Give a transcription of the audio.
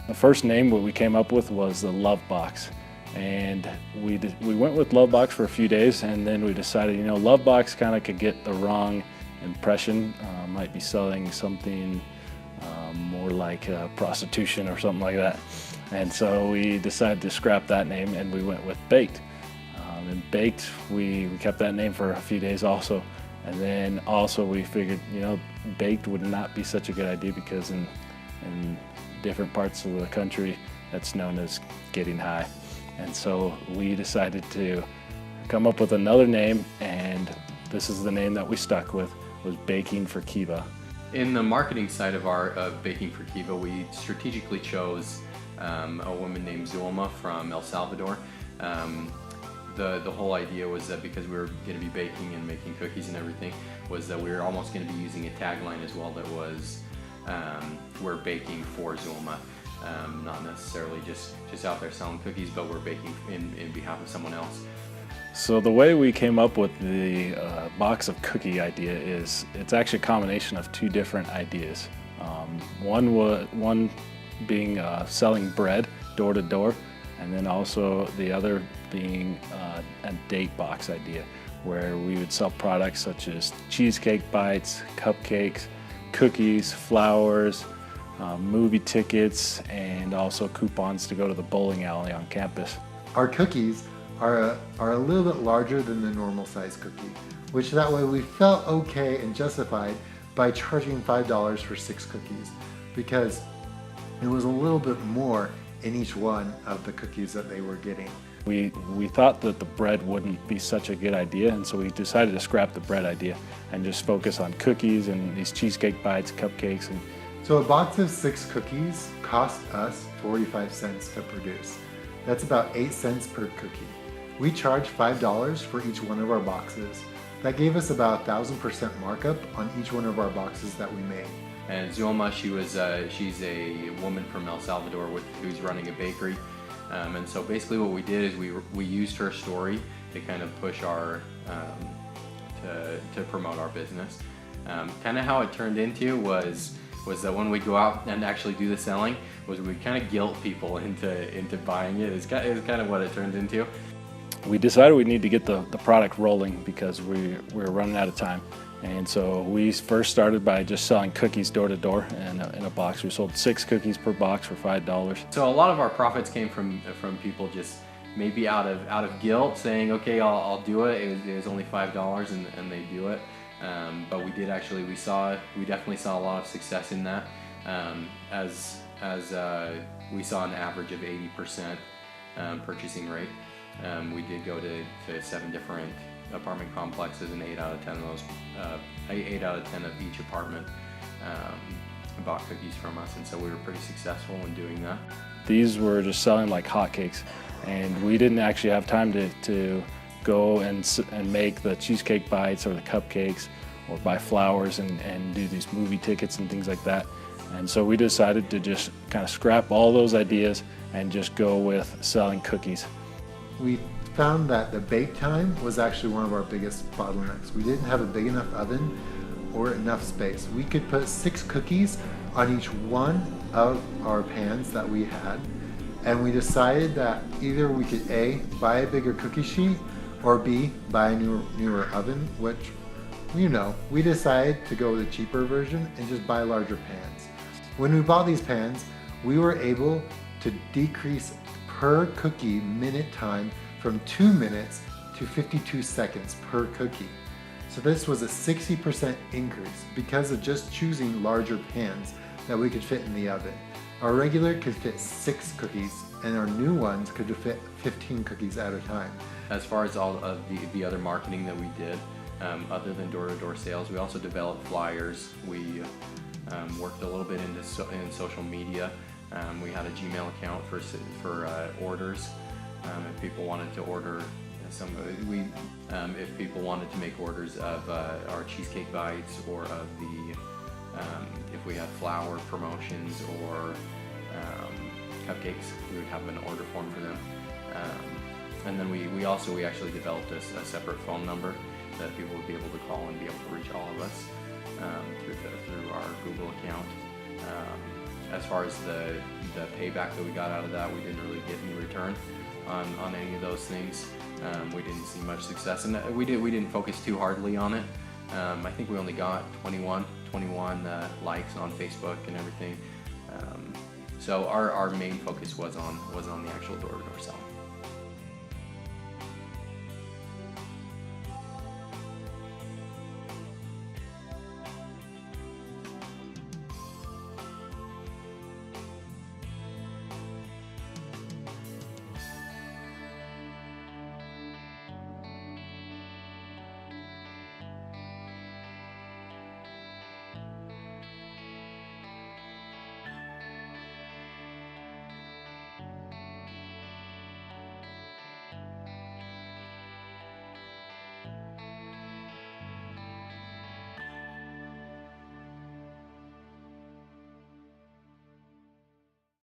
The first name what we came up with was the Love Box. And we went with Love Box for a few days, and then we decided, Love Box kind of could get the wrong impression. Might be selling something more like prostitution or something like that. And so we decided to scrap that name, and we went with Baked. And Baked, we kept that name for a few days also. And then also we figured, Baked would not be such a good idea because in different parts of the country, that's known as getting high. And so we decided to come up with another name, and this is the name that we stuck with, was Baking for Kiva. In the marketing side of Baking for Kiva, we strategically chose a woman named Zulma from El Salvador. The whole idea was that because we were going to be baking and making cookies and everything, was that we were almost going to be using a tagline as well that was, we're baking for Zulma. Not necessarily just out there selling cookies, but we're baking in behalf of someone else. So the way we came up with the box of cookie idea is it's actually a combination of two different ideas. One being selling bread door to door, and then also the other being a date box idea, where we would sell products such as cheesecake bites, cupcakes, cookies, flowers, movie tickets, and also coupons to go to the bowling alley on campus. Our cookies are a little bit larger than the normal size cookie, which that way we felt okay and justified by charging $5 for 6 cookies, because it was a little bit more in each one of the cookies that they were getting. We thought that the bread wouldn't be such a good idea, and so we decided to scrap the bread idea and just focus on cookies and these cheesecake bites, cupcakes. And so a box of 6 cookies cost us 45 cents to produce. That's about 8 cents per cookie. We charged $5 for each one of our boxes. That gave us about 1,000% markup on each one of our boxes that we made. And Zulma, she's a woman from El Salvador who's running a bakery. And so basically what we did is we used her story to kind of push to promote our business. Kind of how it turned into was that when we go out and actually do the selling, was we kind of guilt people into buying it. It's kind of what it turned into. We decided we need to get the product rolling because we were running out of time. And so we first started by just selling cookies door to door in a box. We sold 6 cookies per box for $5. So a lot of our profits came from people just maybe out of guilt saying, okay, I'll do it. It was only $5 and they do it. But we definitely saw a lot of success in that. As we saw an average of 80% purchasing rate. We did go to 7 different apartment complexes, and 8 out of 10 of those, 8 out of 10 of each apartment bought cookies from us, and so we were pretty successful in doing that. These were just selling like hotcakes, and we didn't actually have time to go and make the cheesecake bites or the cupcakes or buy flowers and do these movie tickets and things like that. And so we decided to just kind of scrap all those ideas and just go with selling cookies. We found that the bake time was actually one of our biggest bottlenecks. We didn't have a big enough oven or enough space. We could put 6 cookies on each one of our pans that we had, and we decided that either we could A, buy a bigger cookie sheet, or B, buy a newer oven, which, we decided to go with a cheaper version and just buy larger pans. When we bought these pans, we were able to decrease per cookie minute time from 2 minutes to 52 seconds per cookie. So this was a 60% increase because of just choosing larger pans that we could fit in the oven. Our regular could fit 6 cookies, and our new ones could fit 15 cookies at a time. As far as all of the other marketing that we did, other than door-to-door sales, we also developed flyers. We worked a little bit in social media. We had a Gmail account for orders. If people wanted to order if people wanted to make orders of our cheesecake bites or of if we had flour promotions or cupcakes, we would have an order form for them. And then we actually developed a separate phone number that people would be able to call and be able to reach all of us through our Google account. as far as the payback that we got out of that, we didn't really get any return on any of those things. We didn't see much success, and we didn't focus too hardly on it. I think we only got 21 likes on Facebook and everything. So our main focus was on the actual door-to-door selling.